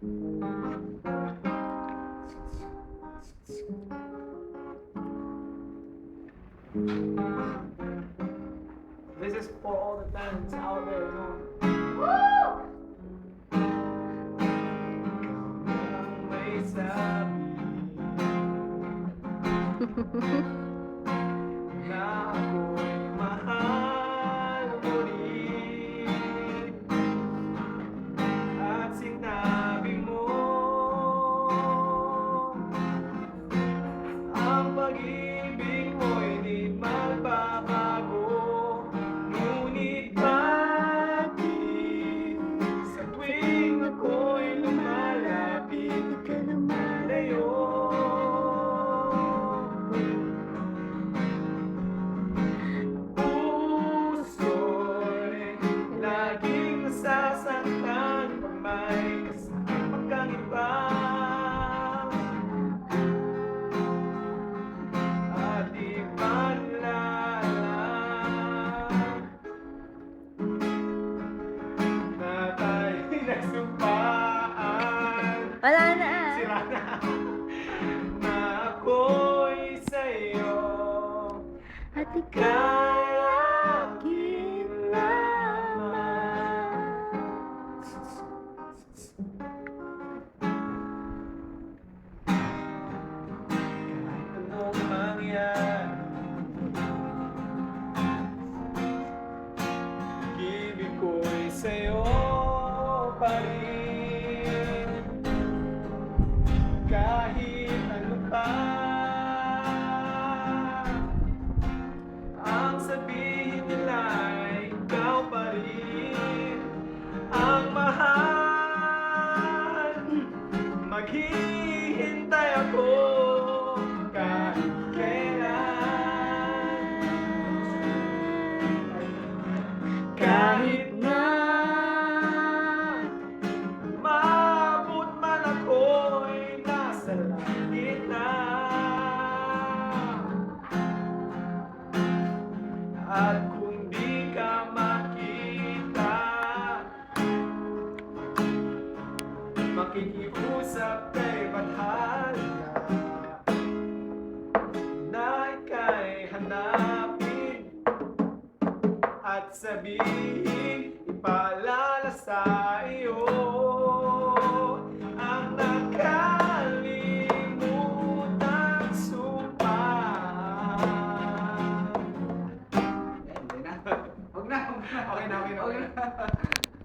This is for all the fans out there, you know. May sabi na ako'y mahal mo rin, at sinabi mo ang pag-ibig mo'y di magbabago. Ngunit bakit sa tuwing ako'y lumalapit ka lumalayo? Puso'y laging nasasaktan pag may kasama kang iba. At di man lang na tayo'y nagsumpaan. Wala na. Sira na. Na ako'y sa'yo At ikaw akin lamang. Kahit anong mangyari, pag-ibig ko'y sa'yo pa rin. Kahit ano pa ang sabihin nila, ikaw pa rin ang mahal. Maghihintay ako kahit kailan, kahit na maabot man ako'y nasa langit na. At kung di ka makita, makikiusap kay Bathala na ika'y hanapin at sabihin, ipaalala sa